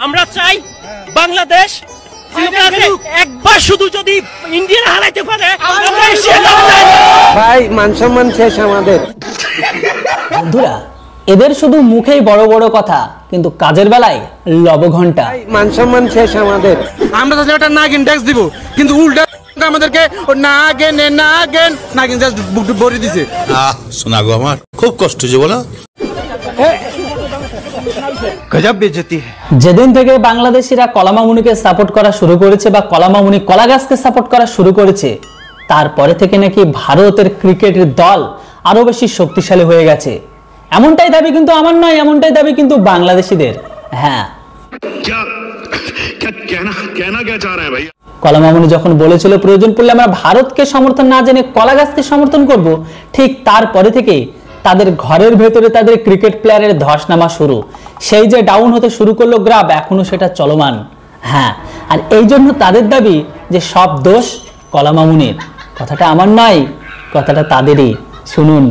আমরা চাই বাংলাদেশ একবার শুধু যদি ইন্ডিয়া হারাইতে পারে আমরা এশিয়া ভাই মান সম্মান শেষ আমাদের। বন্ধুরা, এদের শুধু মুখেই বড় বড় কথা, কিন্তু কাজের বেলায় লবঘণ্টা। মান সম্মান শেষ আমাদের। আমরা তো একটা নাগিন ট্যাক্স দিব, কিন্তু উল্টা আমাদেরকে নাগিন জাস্ট বড়ি দিছে। শোনা গো, আমার খুব কষ্ট হচ্ছে বলো। গজব বেইজ্জতি। যেদিন থেকে বাংলাদেশিরা কলামামুনিকে সাপোর্ট করা শুরু করেছে বা কলামামুনি কলা গাছকে সাপোর্ট করা শুরু করেছে, তারপরে থেকে নাকি ভারতের ক্রিকেটের দল আরো বেশি শক্তিশালী হয়ে গেছে। এমনটাই দাবি কিন্তু আমার নয়, এমনটাই দাবি কিন্তু বাংলাদেশিদের। হ্যাঁ, কলামামুনি যখন বলেছিল প্রয়োজন পড়লে আমরা ভারতকে সমর্থন না জেনে কলা গাছকে সমর্থন করব, ঠিক তারপরে থেকে তাদের ঘরের ভেতরে তাদের ক্রিকেট প্লেয়ারের ধস নামা শুরু। সেই যে ডাউন হতে শুরু করলো গ্রাফ, এখনো সেটা চলমান। হ্যাঁ, আর এই জন্য তাদের দাবি যে সব দোষ কলামামুনির। কথাটা আমার নয়, কথাটা তাদেরই। শুনুন।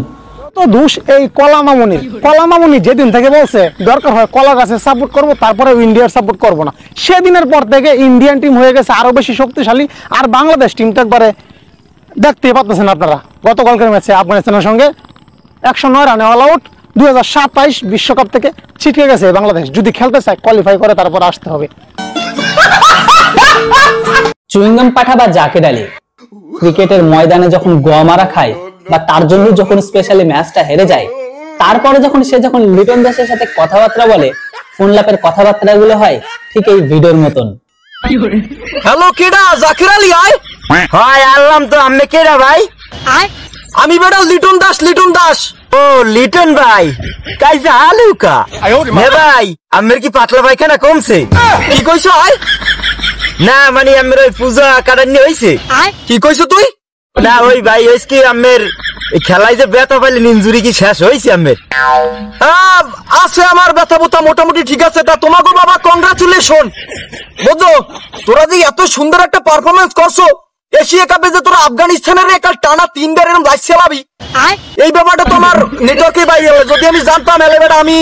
তো দোষ এই কলামামুনির। কলামামুনি যেদিন থেকে বলছে দরকার হয় কলা গাছে সাপোর্ট করব, তারপরে ইন্ডিয়ার সাপোর্ট করব না, সেদিনের পর থেকে ইন্ডিয়ান টিম হয়ে গেছে আরো বেশি শক্তিশালী। আর বাংলাদেশ টিমটা একবারে দেখতে পাচ্ছেন আপনারা, গতকালকের ম্যাচে আফগানিস্তানের সঙ্গে 109 রানে অল আউট। 2027 বিশ্বকাপ থেকে ছিটকে গেছে বাংলাদেশ। যদি খেলতে চায় কোয়ালিফাই করে তারপর আসতে হবে। চুইংগাম পাঠা বা জাকের আলী ক্রিকেটের ময়দানে যখন গোয়া মারা খায় বা তার জন্য যখন স্পেশালি ম্যাচটা হেরে যায়, তারপরে যখন লিটন দাসের সাথে কথাবার্তা বলে, ফোন লাপের কথাবার্তাগুলো হয় ঠিক এই ভিডিওর মতন। হ্যালো, কেডা? জাকির আলী আয়। হয় আল্লাম তো, আমি কেডা ভাই? আমি বেটা লিটন দাস। লিটন দাস। ও লিটন ভাই, কাইজা হালুকা হে ভাই, আমের কি পাতলা পায়খানা কমছে? কি কইছো? আয় না মানে আমের ওই পূজা কাটানি হইছে। কি কইছো তুই? না ওই ভাই হইছে কি আমের খেলায় যে ব্যথা পাইলেন, ইনজুরি কি শেষ হইছে আমের? আছে আমার ব্যথা বোতা মোটামুটি ঠিক আছে। তা তোমাকে বাবা কংগ্রাচুলেশন, বুঝছো? তোরা যে এত সুন্দর একটা পারফরমেন্স করছো এশিয়া কাপে, যে তোরা আফগানিস্তানের একাল টানা 3 বার এরকম লাইট চালাবি, এই ব্যাপারটা তোমার নেটওয়ার্কে বাইরে। যদি আমি জানতাম এলেবেটা আমি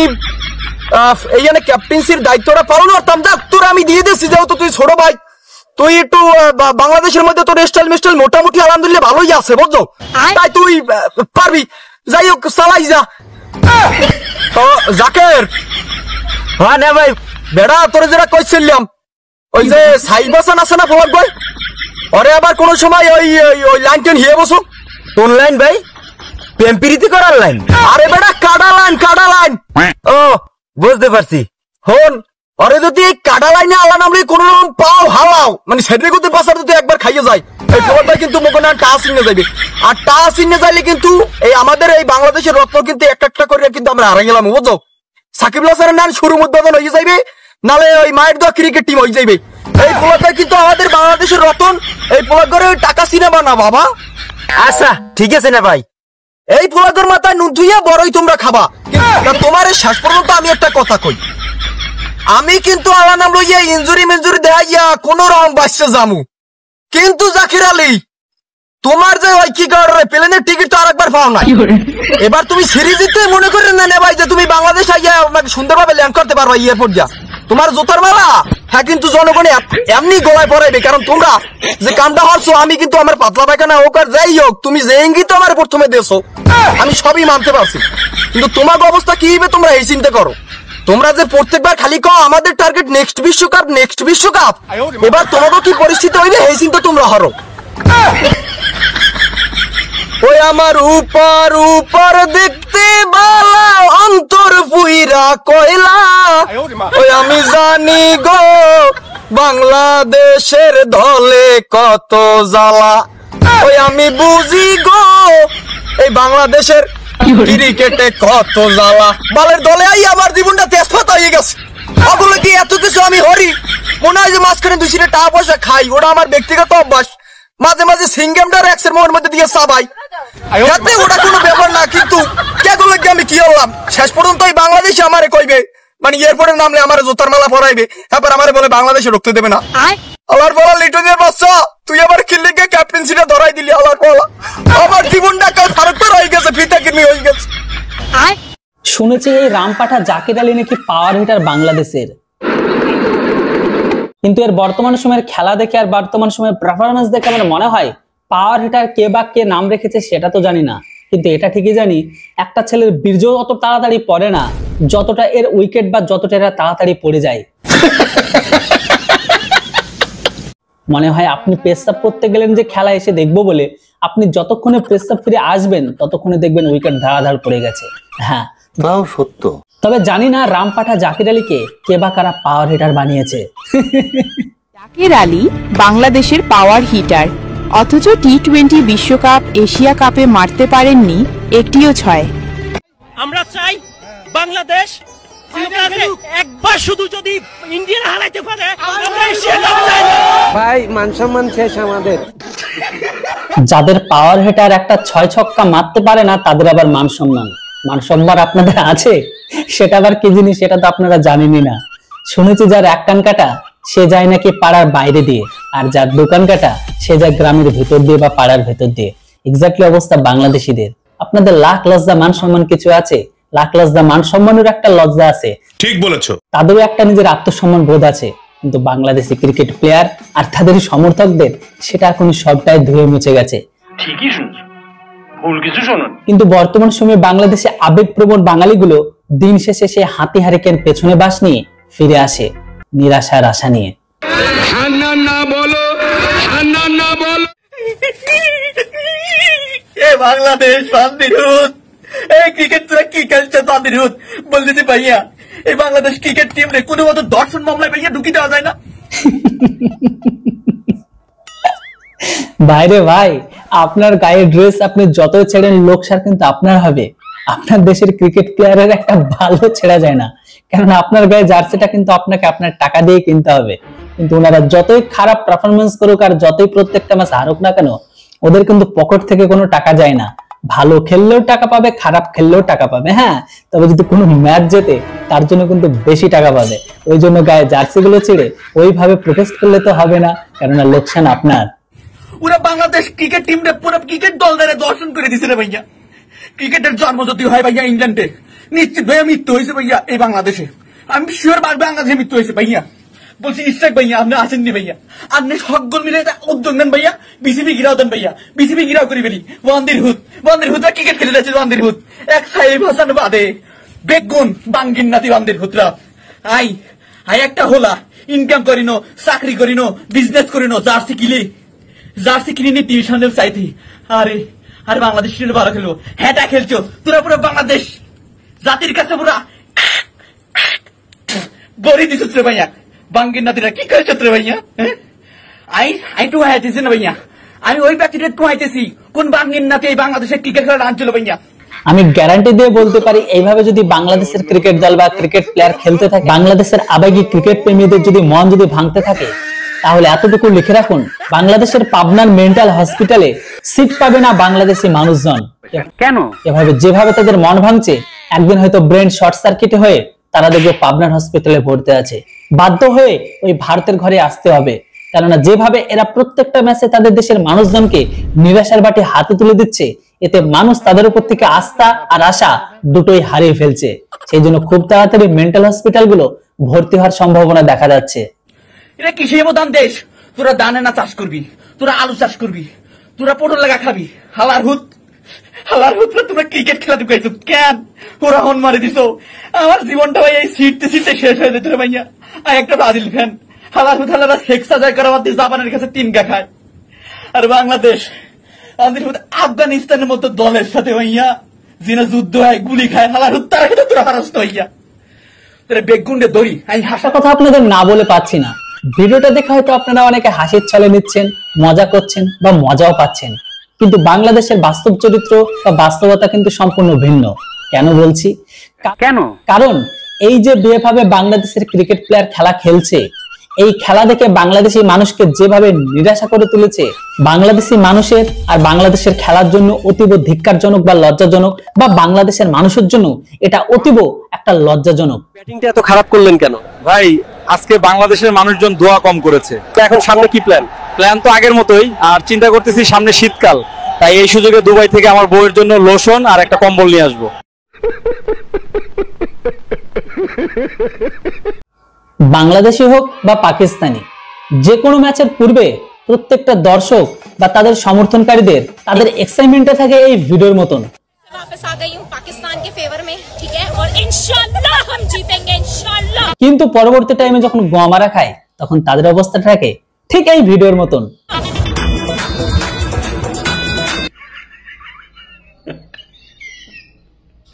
এইখানে ক্যাপ্টেন্সির দায়িত্বটা পালন করতাম। যাক, তোরা আমি দিয়ে দিচ্ছি, যেহেতু তুই ছোট ভাই, তুই একটু বাংলাদেশের মধ্যে তোর স্টাইল মিস্টাইল মোটামুটি আলহামদুলিল্লাহ ভালোই আছে, বুঝছো? তাই তুই পারবি। যাই হোক, চালাই যা। তো জাকের, হ্যাঁ না ভাই, বেড়া তোরে যেটা কইছিলাম, ওই যে সাইড বাসান আছে না ফোয়াক ভাই, ওরে আবার কোন সময় ওই লাইন টেন হিয়ে বসো। কোন লাইন ভাই? পেম্পিরিতি করার লাইন? আরে বেটা কাডা লাইন, কাডা লাইন। ও বুঝতে পারছি। হন, আরে যদি এই কাডা লাইনে আল্লাহ নামলে কোন রকম পাও হালাও, মানে সেটার করতে পাশার যদি একবার খাইয়ে যায়, এই ফোয়াকটা কিন্তু মোকানা টাস ইনে যাবে। আর টাস ইনে যাইলে কিন্তু এই আমাদের এই বাংলাদেশের রত্ন কিন্তু একটা করে কিন্তু আমরা হারাই গেলাম, বুঝছো? সাকিব আল হাসানের নাম শুরু উদ্বোধন হয়ে যাইবে, নালে ওই মায়ের দোয়া ক্রিকেট টিম হয়ে যাইবে। এই পোলাটা কিন্তু আমাদের বাংলাদেশের রতন। এই পোলাগরে টাকা সিনেমা না বাবা। আচ্ছা ঠিক আছে না ভাই, এই পোলাগর মাথায় নুন ধুইয়া বড়ই তোমরা খাবা। তোমার শেষ পর্যন্ত আমি একটা কথা কই, আমি কিন্তু আল্লাহ নাম লইয়া ইনজুরি মেঞ্জুরি দেখাইয়া কোন রকম বাচ্চা জামু, কিন্তু জাকির আলী তোমার যে ওই কি করে প্লেনের টিকিট তো আরেকবার পাও না। এবার তুমি সিরিজে মনে করেন না ভাই যে তুমি বাংলাদেশ আইয়া সুন্দরভাবে ল্যান্ড করতে পারবা এয়ারপোর্ট যা। তোমার জোতার মালা হ্যাঁ কিন্তু জনগণে এমনি গলায় পড়াইবে, কারণ তোমরা যে কামটা হচ্ছো, আমি কিন্তু আমার পাতলা পায়খানা হোক আর যাই হোক, তুমি যে ইঙ্গিত আমার প্রথমে দেছো আমি সবই মানতে পারছি, কিন্তু তোমার অবস্থা কি হবে তোমরা এই চিন্তা করো। তোমরা যে প্রত্যেকবার খালি কও আমাদের টার্গেট নেক্সট বিশ্বকাপ, নেক্সট বিশ্বকাপ, এবার তোমাকে কি পরিস্থিতি হইবে এই চিন্তা তোমরা হরো। ওই আমার উপর উপর দেখতে বালা, অন্তর পুইরা কয়লা, ওই আমি জানি গো বাংলাদেশের দলে কত জ্বালা, ওই আমি বুঝি গো এই বাংলাদেশের ক্রিকেটে কত জ্বালা। বালের দলে আই আমার জীবনটা তেজপাতা হয়ে গেছে। ওগুলো কি এত কিছু আমি হরি? মনে হয় যে মাঝখানে 2 টাকা পয়সা খাই, ওটা আমার ব্যক্তিগত অভ্যাস। মাঝে মাঝে সিঙ্গামটা এক্সের মোড়ের মধ্যে দিয়ে চাবাই, যাতে ওটা কোনো ব্যাপার না। কিন্তু কেগুলো কি আমি কি হলাম? শেষ পর্যন্ত এই বাংলাদেশে আমারে কইবে, মানে এয়ারপোর্টের নামলে আমার জোতার মালা পরাইবে, তারপর আমারে বলে বাংলাদেশে ঢুকতে দেবে না। আল্লাহর বলা লিটনের বাচ্চা, তুই আবার খেললে ক্যাপ্টেন্সিটা ধরাই দিলি। আল্লাহর বলা আমার জীবনটা ফারাক্ত হয়ে গেছে, ফিতা কিনি হয়ে গেছে। শুনেছি এই রামপাঠা জাকির আলী নাকি পাওয়ার হিটার বাংলাদেশের। কিন্তু এর বর্তমান সময়ের খেলা দেখে আর বর্তমান সময়ের পারফরমেন্স দেখে আমার মনে হয় পাওয়ার হিটার কে বা কে নাম রেখেছে সেটা তো জানি না, কিন্তু এটা ঠিকই জানি একটা ছেলের বীর্য অত তাড়াতাড়ি পড়ে না যতটা এর উইকেট বা যতটা এরা তাড়াতাড়ি পড়ে যায়। মনে হয় আপনি পেশাব করতে গেলেন যে খেলা এসে দেখবো বলে, আপনি যতক্ষণে পেশাব ফিরে আসবেন ততক্ষণে দেখবেন উইকেট ধারাধার পড়ে গেছে। হ্যাঁ তাও সত্য। তবে জানি না রামপাঠা জাকির আলীকে কে বা কারা পাওয়ার হিটার বানিয়েছে। জাকির আলী বাংলাদেশের পাওয়ার হিটার, অথচ টি-20 বিশ্বকাপ, এশিয়া কাপে মারতে পারেননি একটিও ছয়। আমরা চাই বাংলাদেশ একবার শুধু যদি ইন্ডিয়ান হারাইতে পারে আমরা এশিয়া কাপ চাই না। ভাই মান সম্মান শেষ আমাদের। যাদের পাওয়ার হিটার একটা 6 ছক্কা মারতে পারে না তাদের আবার মান সম্মান আপনাদের আছে, সেটা আবার কি জিনিস সেটা তো আপনারা জানেনই না। শুনেছি যার এক কান কাটা সে যায় নাকি পাড়ার বাইরে দিয়ে, আর যার দোকান কাটা সে যায় গ্রামের ভেতর দিয়ে বা পাড়ার ভেতর দিয়ে। এক্স্যাক্টলি অবস্থা বাংলাদেশিদের। আপনাদের লাখ লজ্জা মান সম্মান কিছু আছে, লাখ লজ্জা মান সম্মানের একটা লজ্জা আছে, ঠিক বলেছো। তাদেরও একটা নিজের আত্মসম্মান বোধ আছে, কিন্তু বাংলাদেশি ক্রিকেট প্লেয়ার আর তাদের সমর্থকদের সেটা এখন সবটাই ধুয়ে মুছে গেছে। ঠিকই শুনছো, ভুল কিছু শোনেন। কিন্তু বর্তমান সময়ে বাংলাদেশে আবেগপ্রবণ বাঙালিগুলো দিন শেষে সে হাতি হারিকেন পেছনে বাস নিয়ে ফিরে আসে নিরাশার আশা নিয়ে। বাংলাদেশ বান্দিরুদ, এই ক্রিকেট তোরা কি খেলছে বান্দিরুদ? বলতেছি ভাইয়া এই বাংলাদেশ ক্রিকেট টিম রে কোনো মতো দর্শন মামলায় ভাইয়া ঢুকি দেওয়া যায় না। ভাইরে ভাই, আপনার গায়ের ড্রেস আপনি যতই ছেড়েন লোকসার কিন্তু আপনার হবে। আপনার দেশের ক্রিকেট প্লেয়ারের একটা ভালো ছেড়া যায় না, কারণ আপনার গায়ে জার্সিটা কিন্তু আপনাকে আপনার টাকা দিয়ে কিনতে হবে। কিন্তু ওনারা যতই খারাপ পারফরমেন্স করুক আর যতই প্রত্যেকটা ম্যাচ হারুক না কেন, ওদের কিন্তু পকেট থেকে কোনো টাকা যায় না। ভালো খেললেও টাকা পাবে, খারাপ খেললেও টাকা পাবে। হ্যাঁ, তবে যদি কোনো ম্যাচ জেতে তার জন্য কিন্তু বেশি টাকা পাবে। ওই জন্য গায়ে জার্সি গুলো ছিঁড়ে ওইভাবে প্রোটেস্ট করলে তো হবে না, কেননা লোকসান আপনার। ওরা বাংলাদেশ ক্রিকেট টিম রে পুরো ক্রিকেট দল ধরে দর্শন করে দিছে রে ভাইয়া। ক্রিকেটের জন্ম যদি হয় ভাইয়া ইংল্যান্ডে, নিশ্চিত ভাইয়া মৃত্যু হয়েছে ভাইয়া এই বাংলাদেশে। আমি শিওর বাংলাদেশে মৃত্যু হয়েছে ভাইয়া। বলছি ইস্টাক ভাইয়া আপনি আসেননি ভাইয়া, আপনি সকল মিলে উদ্যোগ নেন ভাইয়া, বিসিবি গিরাও দেন ভাইয়া, বিসিবি গিরাও করি ফেলি। ওয়ান্দির হুতরা ক্রিকেট খেলে যাচ্ছে, ওয়ান্দির হুত এক সাহেব হাসান বাদে বেগুন বাঙ্গিন নাতি ওয়ান্দির হুতরা। আই একটা হোলা ইনকাম করিনো, চাকরি করিনো, বিজনেস করিনো, জার্সি কিনে টিউশন চাইতি। আরে আরে বাংলাদেশ ভালো খেলবো, হ্যাঁ খেলছো তোরা পুরো বাংলাদেশ জাতির কাছে পুরা গড়ি দিছ রে ভাইয়া। বাঙ্গির নাতিরা কি করেছ রে ভাইয়া? আই টু হাইতেছি না ভাইয়া, আমি ওই ব্যক্তিটা টু হাইতেছি কোন বাঙ্গির নাতি এই বাংলাদেশের ক্রিকেট খেলা আনছিল ভাইয়া। আমি গ্যারান্টি দিয়ে বলতে পারি এইভাবে যদি বাংলাদেশের ক্রিকেট দল বা ক্রিকেট প্লেয়ার খেলতে থাকে, বাংলাদেশের আবেগী ক্রিকেট প্রেমীদের যদি মন যদি ভাঙতে থাকে, তাহলে এতটুকু লিখে রাখুন, বাংলাদেশের পাবনার মেন্টাল হসপিটালে সিট পাবে না বাংলাদেশি মানুষজন। কেন? এভাবে যেভাবে তাদের মন ভাঙছে, একদিন হয়তো ব্রেন শর্ট সার্কিট হয়ে তারা দেখবে পাবনার হসপিটালে ভর্তি আছে। বাধ্য হয়ে ওই ভারতের ঘরে আসতে হবে, কেননা যেভাবে এরা প্রত্যেকটা ম্যাচে তাদের দেশের মানুষজনকে নিরাশার বাটি হাতে তুলে দিচ্ছে, এতে মানুষ তাদের উপর থেকে আস্থা আর আশা দুটোই হারিয়ে ফেলছে। সেই জন্য খুব তাড়াতাড়ি মেন্টাল হসপিটাল গুলো ভর্তি হওয়ার সম্ভাবনা দেখা যাচ্ছে। এটা কিসের প্রধান দেশ? তোরা দানে না চাষ করবি, তোরা আলু চাষ করবি, তোরা পটল লাগা খাবি। হালার হুত তোমরা ক্রিকেট খেলা ঢুকাইছো কেন? ওরা হন মারি দিছো। আমার জীবনটা ভাই এই সিটতে শেষ হয়ে যেত রে ভাইয়া। আর একটা ব্রাজিল ফ্যান হালার হুত হালারা হেক্সা যায় করা বাদ দিয়ে জাপানের কাছে 3 গা খায়। আর বাংলাদেশ আফগানিস্তানের মতো দলের সাথে ভাইয়া যিনি যুদ্ধ হয় গুলি খায়, হালার হুত তারা কিন্তু তোরা হারাস্ত হইয়া বেগুন্ডে দড়ি। আমি হাসা কথা আপনাদের না বলে পাচ্ছি না। ভিডিওটা দেখে হয়তো আপনারা অনেকে হাসির ছলে নিচ্ছেন, মজা করছেন বা মজাও পাচ্ছেন, কিন্তু বাংলাদেশের বাস্তব চরিত্র বা বাস্তবতা কিন্তু সম্পূর্ণ ভিন্ন। কেন বলছি? কারণ এই যে যেভাবে বাংলাদেশের ক্রিকেট প্লেয়ার খেলা খেলছে, এই খেলা দেখে বাংলাদেশি মানুষকে যেভাবে নিরাশা করে তুলেছে, বাংলাদেশি মানুষের আর বাংলাদেশের খেলার জন্য অতীব ধিক্কারজনক বা লজ্জাজনক, বা বাংলাদেশের মানুষের জন্য এটা অতীব একটা লজ্জাজনক। ব্যাটিংটা এত খারাপ করলেন কেন? ভাই আজকে বাংলাদেশের মানুষজন দোয়া কম করেছে। তো এখন সামনে কি প্ল্যান তো আগের মতোই, আর চিন্তা করতেছি সামনে শীতকাল, তাই এই সুযোগে দুবাই থেকে আমার বউয়ের জন্য লোশন আর একটা কম্বল নিয়ে আসবো। বাংলাদেশি হোক বা পাকিস্তানি, যে কোনো ম্যাচের পূর্বে প্রত্যেকটা দর্শক বা তাদের সমর্থনকারীদের তাদের এক্সাইটমেন্টে থাকে এই ভিডিওর মতন। वापस आ गई हूं पाकिस्तान के फेवर में, ठीक है, और इंशाल्लाह हम जीतेंगे इंशाल्लाह। কিন্তু পরবর্তী টাইমে যখন গোয়ামারা খায় তখন তাদের অবস্থা থাকে ঠিক এই ভিডিওর মতন।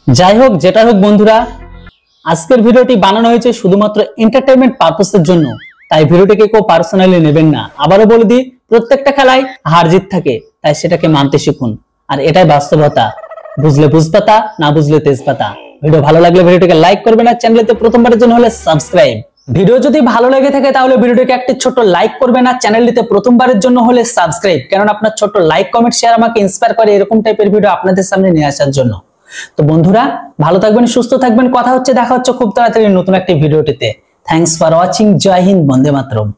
যাই হোক, যেটা হোক বন্ধুরা, আজকের ভিডিওটি বানানো হয়েছে শুধুমাত্র এন্টারটেইনমেন্ট পারপাসের জন্য, তাই ভিডিওটিকে কেউ পার্সোনালি নেবেন না। আবারও বলে দিই, প্রত্যেকটা খেলায় হার জিত থাকে, তাই সেটাকে মানতে শিখুন। আর এটাই বাস্তবতা, বুঝলে বুঝপাতা, না বুঝলে তেজপাতা। ভিডিও ভালো লাগলে ভিডিওটিকে লাইক করবেন, আর চ্যানেলতে প্রথমবারের জন্য হলে সাবস্ক্রাইব। ভিডিও যদি ভালো লেগে থাকে তাহলে ভিডিওটিকে একটি ছোট লাইক করবেন, আর চ্যানেলটিতে প্রথমবারের জন্য হলে সাবস্ক্রাইব, কারণ আপনার ছোট লাইক, কমেন্ট, শেয়ার আমাকে ইন্সপায়ার করে এরকম টাইপের ভিডিও আপনাদের সামনে নিয়ে আসার জন্য। তো বন্ধুরা, ভালো থাকবেন, সুস্থ থাকবেন, দেখা হচ্ছে খুব তাড়াতাড়ি নতুন একটি ভিডিওটিতে। Thanks for watching. জয় হিন্দ, বন্দে মাতরম।